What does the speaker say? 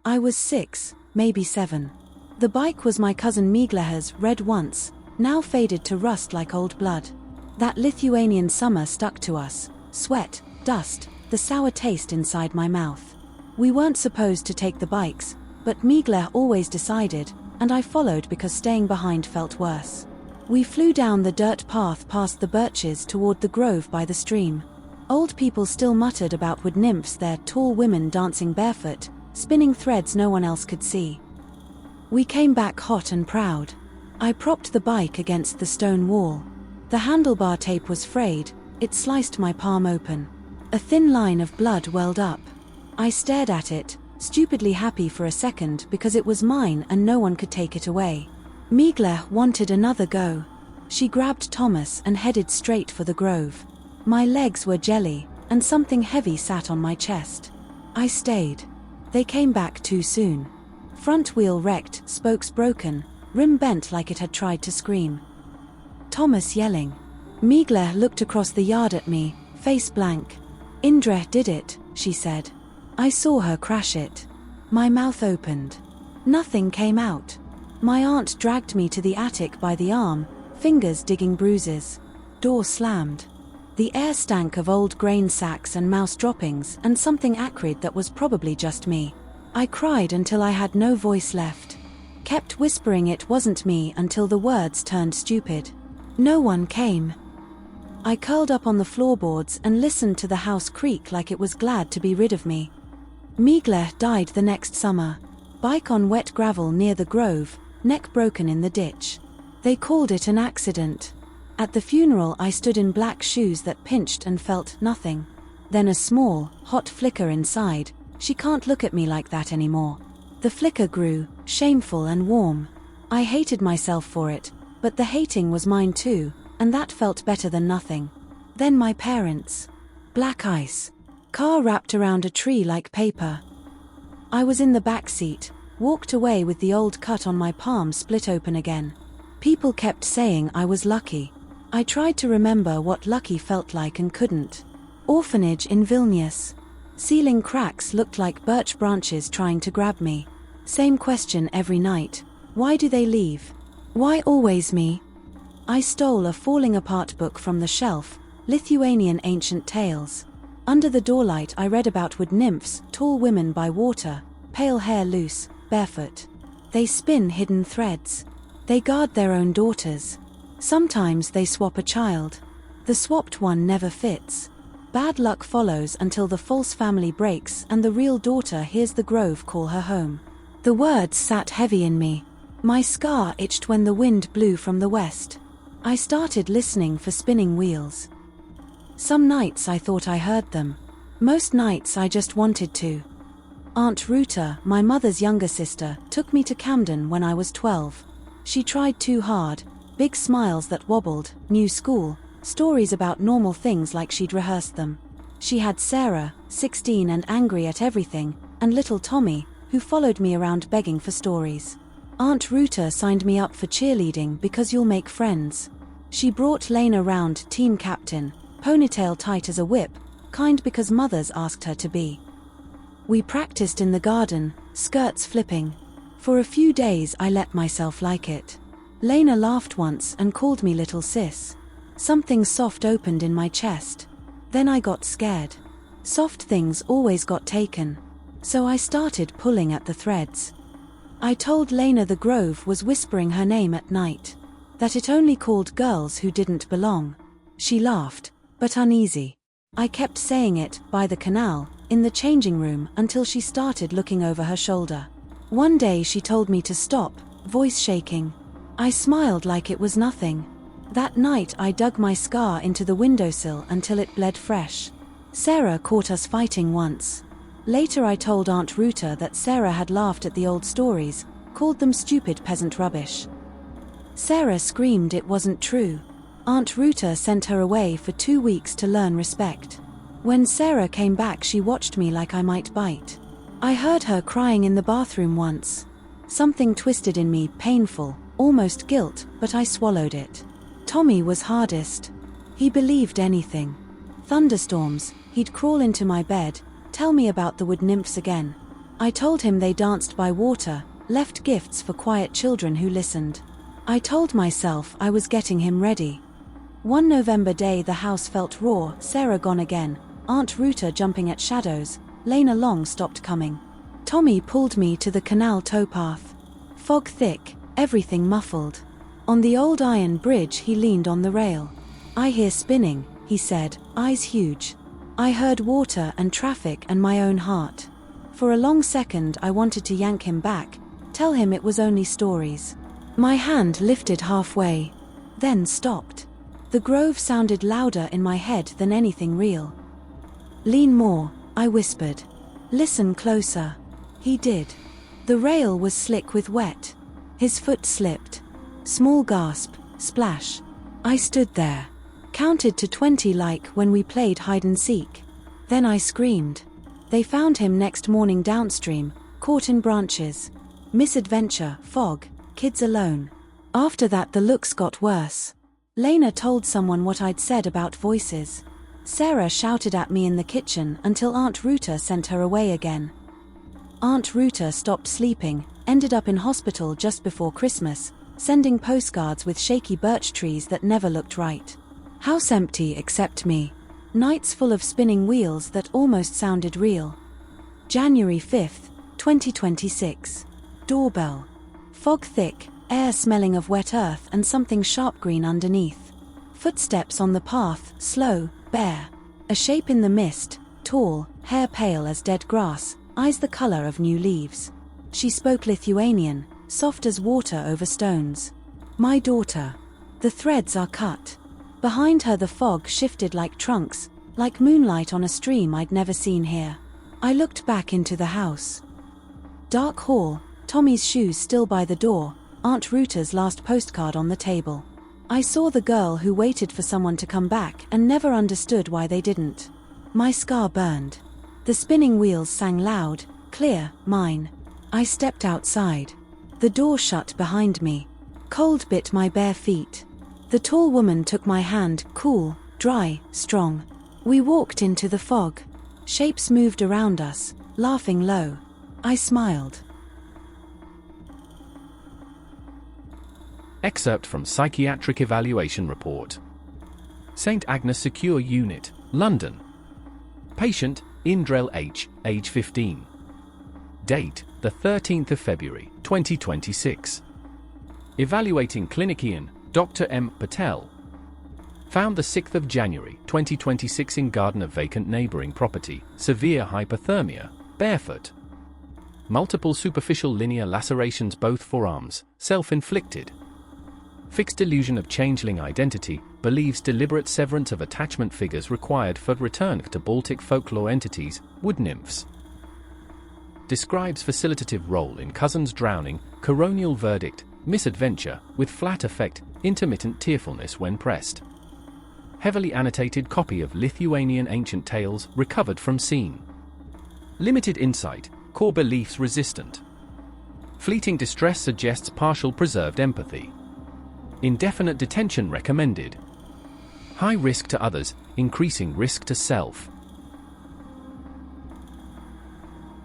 I was 6, maybe 7. The bike was my cousin Migleha's, red once, now faded to rust like old blood. That Lithuanian summer stuck to us, sweat, dust, the sour taste inside my mouth. We weren't supposed to take the bikes, but Migleh always decided, and I followed because staying behind felt worse. We flew down the dirt path past the birches toward the grove by the stream. Old people still muttered about wood nymphs there, tall women dancing barefoot, spinning threads no one else could see. We came back hot and proud. I propped the bike against the stone wall. The handlebar tape was frayed, it sliced my palm open. A thin line of blood welled up. I stared at it, stupidly happy for a second because it was mine and no one could take it away. Migleh wanted another go. She grabbed Thomas and headed straight for the grove. My legs were jelly, and something heavy sat on my chest. I stayed. They came back too soon. Front wheel wrecked, spokes broken, rim bent like it had tried to scream. Thomas yelling. Migleh looked across the yard at me, face blank. Indre did it, she said. I saw her crash it. My mouth opened. Nothing came out. My aunt dragged me to the attic by the arm, fingers digging bruises. Door slammed. The air stank of old grain sacks and mouse droppings and something acrid that was probably just me. I cried until I had no voice left. Kept whispering it wasn't me until the words turned stupid. No one came. I curled up on the floorboards and listened to the house creak like it was glad to be rid of me. Migleh died the next summer. Bike on wet gravel near the grove, neck broken in the ditch. They called it an accident. At the funeral I stood in black shoes that pinched and felt nothing. Then a small, hot flicker inside. She can't look at me like that anymore. The flicker grew, shameful and warm. I hated myself for it, but the hating was mine too, and that felt better than nothing. Then my parents. Black ice. Car wrapped around a tree like paper. I was in the back seat, walked away with the old cut on my palm split open again. People kept saying I was lucky. I tried to remember what lucky felt like and couldn't. Orphanage in Vilnius. Ceiling cracks looked like birch branches trying to grab me. Same question every night. Why do they leave? Why always me? I stole a falling apart book from the shelf, Lithuanian ancient tales. Under the doorlight I read about wood nymphs, tall women by water, pale hair loose, barefoot. They spin hidden threads. They guard their own daughters. Sometimes they swap a child. The swapped one never fits. Bad luck follows until the false family breaks and the real daughter hears the grove call her home. The words sat heavy in me. My scar itched when the wind blew from the west. I started listening for spinning wheels. Some nights I thought I heard them. Most nights I just wanted to. Aunt Ruta, my mother's younger sister, took me to Camden when I was 12. She tried too hard, big smiles that wobbled, new school, stories about normal things like she'd rehearsed them. She had Sarah, 16 and angry at everything, and little Tommy, who followed me around begging for stories. Aunt Ruta signed me up for cheerleading because you'll make friends. She brought Lena round, team captain, ponytail tight as a whip, kind because mothers asked her to be. We practiced in the garden, skirts flipping. For a few days I let myself like it. Lena laughed once and called me little sis. Something soft opened in my chest. Then I got scared. Soft things always got taken. So I started pulling at the threads. I told Lena the grove was whispering her name at night. That it only called girls who didn't belong. She laughed, but uneasy. I kept saying it, by the canal, in the changing room, until she started looking over her shoulder. One day she told me to stop, voice shaking. I smiled like it was nothing. That night I dug my scar into the windowsill until it bled fresh. Sarah caught us fighting once. Later I told Aunt Ruta that Sarah had laughed at the old stories, called them stupid peasant rubbish. Sarah screamed it wasn't true. Aunt Ruta sent her away for 2 weeks to learn respect. When Sarah came back she watched me like I might bite. I heard her crying in the bathroom once. Something twisted in me, painful, almost guilt, but I swallowed it. Tommy was hardest. He believed anything. Thunderstorms, he'd crawl into my bed, tell me about the wood nymphs again. I told him they danced by water, left gifts for quiet children who listened. I told myself I was getting him ready. One November day the house felt raw, Sarah gone again, Aunt Ruta jumping at shadows, Lena long stopped coming. Tommy pulled me to the canal towpath. Fog thick, everything muffled. On the old iron bridge he leaned on the rail. I hear spinning, he said, eyes huge. I heard water and traffic and my own heart. For a long second I wanted to yank him back, tell him it was only stories. My hand lifted halfway, then stopped. The grove sounded louder in my head than anything real. Lean more, I whispered. Listen closer. He did. The rail was slick with wet. His foot slipped. Small gasp, splash. I stood there. Counted to 20 like when we played hide and seek. Then I screamed. They found him next morning downstream, caught in branches. Misadventure, fog, kids alone. After that the looks got worse. Lena told someone what I'd said about voices. Sarah shouted at me in the kitchen until Aunt Ruta sent her away again. Aunt Ruta stopped sleeping, ended up in hospital just before Christmas, sending postcards with shaky birch trees that never looked right. House empty except me. Nights full of spinning wheels that almost sounded real. January 5th, 2026. Doorbell. Fog thick, air smelling of wet earth and something sharp green underneath. Footsteps on the path, slow, bare. A shape in the mist, tall, hair pale as dead grass, eyes the color of new leaves. She spoke Lithuanian, soft as water over stones. My daughter. The threads are cut. Behind her the fog shifted like trunks, like moonlight on a stream I'd never seen here. I looked back into the house. Dark hall, Tommy's shoes still by the door, Aunt Ruta's last postcard on the table. I saw the girl who waited for someone to come back and never understood why they didn't. My scar burned. The spinning wheels sang loud, clear, mine. I stepped outside. The door shut behind me. Cold bit my bare feet. The tall woman took my hand, cool, dry, strong. We walked into the fog. Shapes moved around us, laughing low. I smiled. Excerpt from Psychiatric Evaluation Report. St Agnes Secure Unit, London. Patient, Indre H., age 15. Date, the 13th of February, 2026. Evaluating clinician, Dr. M. Patel. Found the 6th of January, 2026 in garden of vacant neighboring property, severe hypothermia, barefoot. Multiple superficial linear lacerations both forearms, self-inflicted. Fixed illusion of changeling identity, believes deliberate severance of attachment figures required for return to Baltic folklore entities, wood nymphs. Describes facilitative role in cousin's drowning, coronial verdict, misadventure, with flat effect, intermittent tearfulness when pressed. Heavily annotated copy of Lithuanian ancient tales recovered from scene. Limited insight, core beliefs resistant. Fleeting distress suggests partial preserved empathy. Indefinite detention recommended. High risk to others, increasing risk to self.